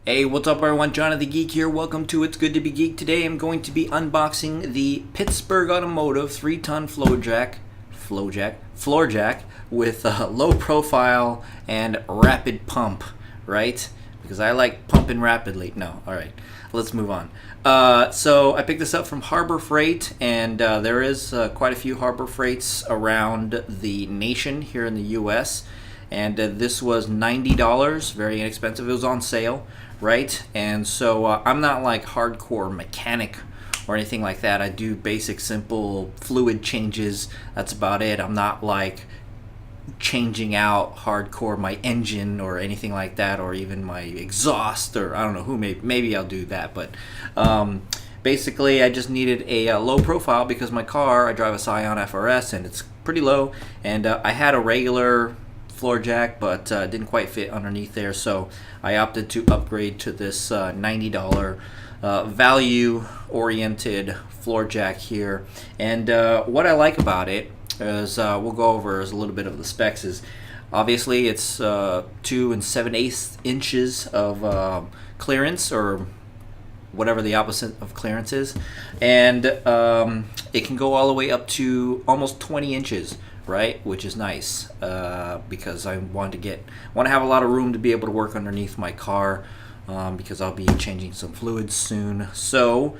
Hey, what's up everyone? Johnny the Geek here. Welcome to It's Good to Be Geek. Today I'm going to be unboxing the Pittsburgh Automotive 3-ton floor jack with low profile and rapid pump, right? Because I like pumping rapidly. No, alright, let's move on. So I picked this up from Harbor Freight, and there is quite a few Harbor Freights around the nation here in the US. And this was $90, very inexpensive. It was on sale, right? And so I'm not like hardcore mechanic or anything like that. I do basic, simple fluid changes. That's about it. I'm not like changing out hardcore my engine or anything like that, or even my exhaust, or I don't know who. Maybe I'll do that, but basically I just needed a low profile because my car, I drive a Scion FRS, and it's pretty low, and I had a regular floor jack, but didn't quite fit underneath there, so I opted to upgrade to this $90 value oriented floor jack here. And what I like about it is, we'll go over is a little bit of the specs. Is obviously it's 2 7/8 inches of clearance, or whatever the opposite of clearance is, and it can go all the way up to almost 20 inches, right? Which is nice, because I want to have a lot of room to be able to work underneath my car, because I'll be changing some fluids soon. So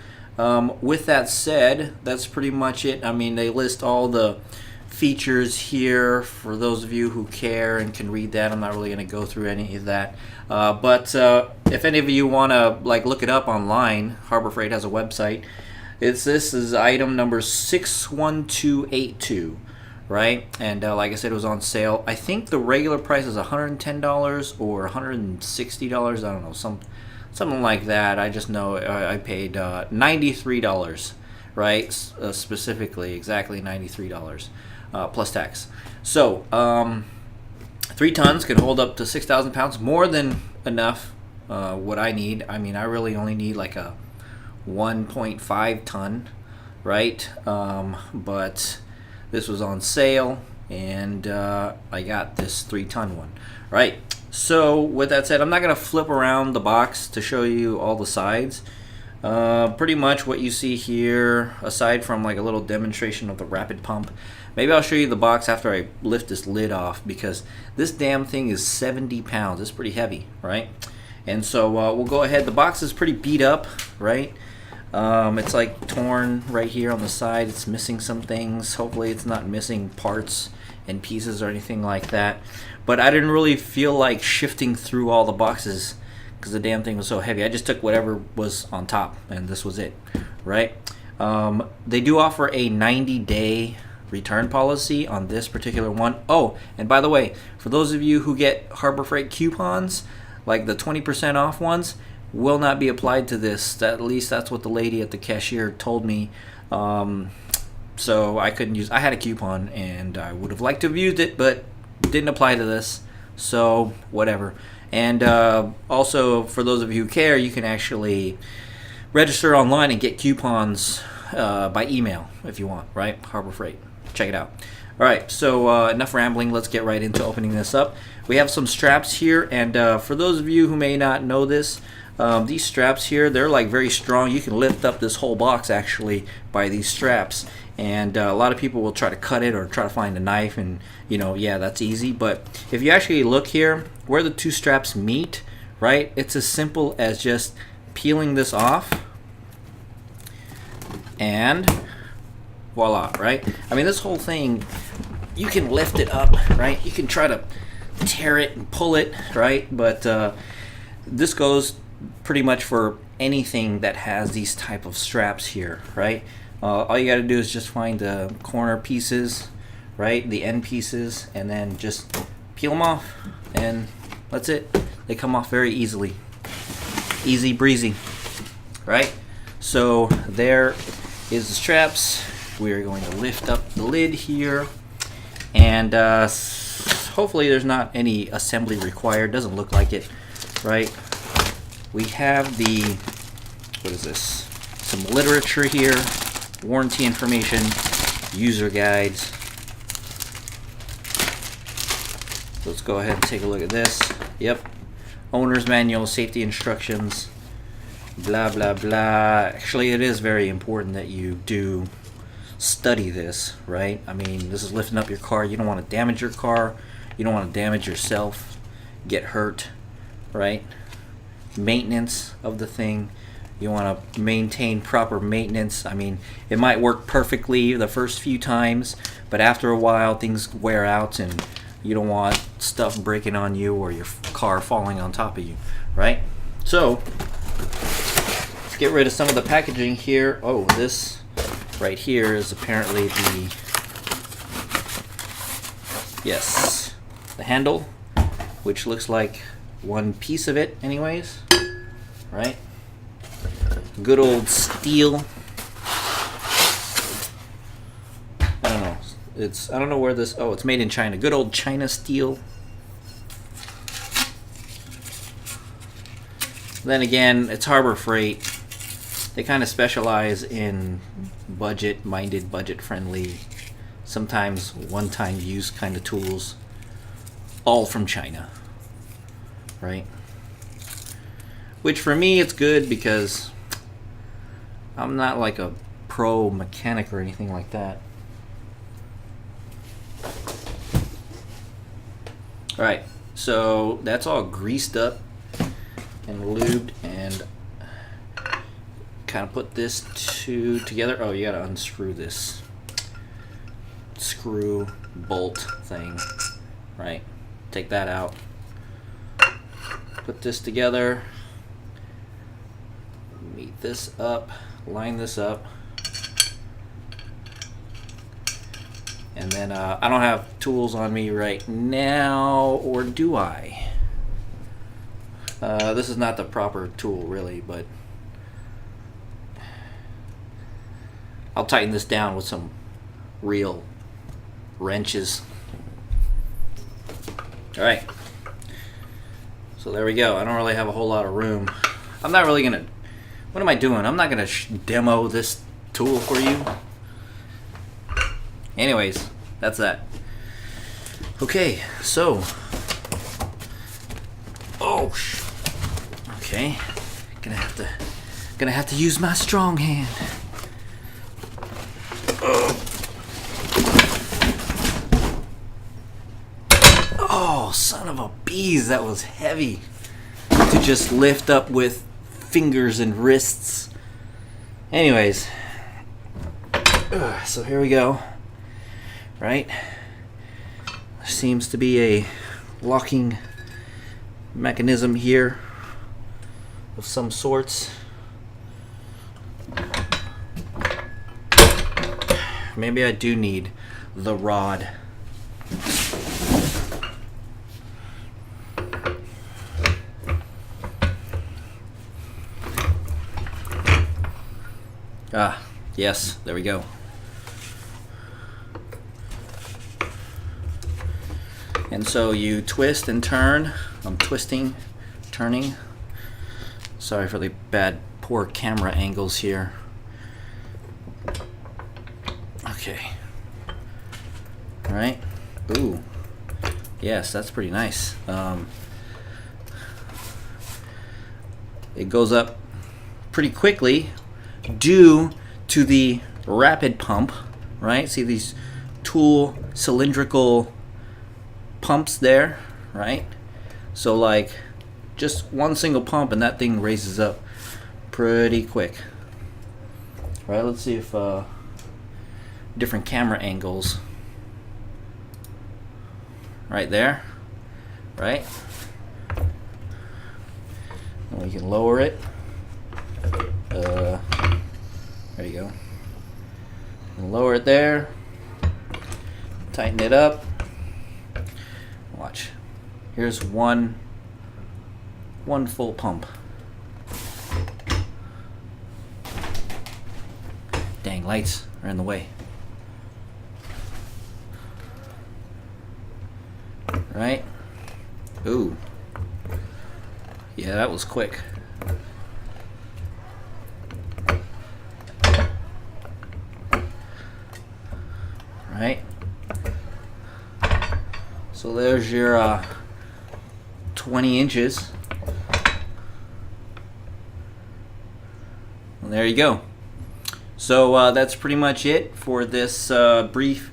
with that said, that's pretty much it. I mean, they list all the features here for those of you who care and can read that. I'm not really going to go through any of that, but if any of you want to like look it up online, Harbor Freight has a website. This is item number 61282, right? And like I said, it was on sale. I think the regular price is $110 or $160. I don't know, something like that. I just know I paid $93, right? Specifically, exactly $93 plus tax. So 3 tons can hold up to 6,000 pounds, more than enough. What I need, I mean, I really only need like a 1.5 ton, right? But this was on sale, and I got this 3-ton one, right? So with that said, I'm not going to flip around the box to show you all the sides. Pretty much what you see here, aside from like a little demonstration of the rapid pump, maybe I'll show you the box after I lift this lid off, because this damn thing is 70 pounds. It's pretty heavy, right? And so we'll go ahead. The box is pretty beat up, right? It's like torn right here on the side. It's missing some things. Hopefully it's not missing parts and pieces or anything like that. But I didn't really feel like shifting through all the boxes because the damn thing was so heavy. I just took whatever was on top, and this was it, right? They do offer a 90-day return policy on this particular one. Oh, and by the way, for those of you who get Harbor Freight coupons, like the 20% off ones, will not be applied to this. At least that's what the lady at the cashier told me. So I couldn't use. I had a coupon, and I would have liked to have used it, but didn't apply to this. So whatever. And also, for those of you who care, you can actually register online and get coupons by email if you want, right? Harbor Freight. Check it out. All right, so enough rambling. Let's get right into opening this up. We have some straps here, and for those of you who may not know this, these straps here, they're like very strong. You can lift up this whole box actually by these straps, and a lot of people will try to cut it or try to find a knife, and you know, yeah, that's easy. But if you actually look here where the 2 straps meet, right, it's as simple as just peeling this off, and voila, right? I mean, this whole thing, you can lift it up, right? You can try to tear it and pull it, right? But this goes pretty much for anything that has these type of straps here, right? All you got to do is just find the corner pieces, right, the end pieces, and then just peel them off, and that's it. They come off very easily, easy breezy, right? So there is the straps. We are going to lift up the lid here, and hopefully there's not any assembly required. Doesn't look like it, right? We have the, what is this? Some literature here, warranty information, user guides. Let's go ahead and take a look at this. Yep, owner's manual, safety instructions, blah blah blah. Actually, it is very important that you do study this, right? I mean, this is lifting up your car. You don't want to damage your car. You don't want to damage yourself, get hurt, right? Maintenance of the thing. You want to maintain proper maintenance. I mean, it might work perfectly the first few times, but after a while things wear out and you don't want stuff breaking on you or your car falling on top of you, right? So, let's get rid of some of the packaging here. Oh, this right here is apparently the handle, which looks like one piece of it anyways, right? Good old steel. I don't know where this, oh, it's made in China. Good old China steel. Then again, it's Harbor Freight. They kind of specialize in budget-minded, budget-friendly, sometimes one-time use kind of tools. All from China, right? Which for me, it's good because I'm not like a pro mechanic or anything like that. Alright, so that's all greased up and lubed, and kind of put this together. Oh, you gotta unscrew this screw bolt thing, right? Take that out. Put this together. Meet this up. Line this up. And then I don't have tools on me right now, or do I? This is not the proper tool really, but I'll tighten this down with some real wrenches. Alright, so there we go. I don't really have a whole lot of room. I'm not really gonna, what am I doing? I'm not gonna demo this tool for you. Anyways, that's that. Okay, so, okay, gonna have to use my strong hand. Oh, son of a bees, that was heavy to just lift up with fingers and wrists. Anyways, so here we go. Right? There seems to be a locking mechanism here of some sorts. Maybe I do need the rod. Ah, yes, there we go. And so you twist and turn. I'm twisting, turning. Sorry for the poor camera angles here. Okay. All right. Ooh. Yes, that's pretty nice. It goes up pretty quickly due to the rapid pump, right? See these tool cylindrical pumps there, right? So like just one single pump and that thing raises up pretty quick. All right, let's see if different camera angles. Right there, right? And we can lower it. There you go. And lower it there. Tighten it up. Watch. Here's one full pump. Dang, lights are in the way. Right? Ooh. Yeah, that was quick. Right? So there's your 20 inches there you go. So that's pretty much it for this brief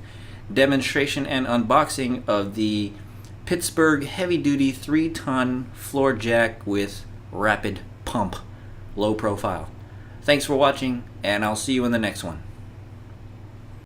demonstration and unboxing of the Pittsburgh heavy-duty 3-ton floor jack with rapid pump, low profile. Thanks for watching, and I'll see you in the next one.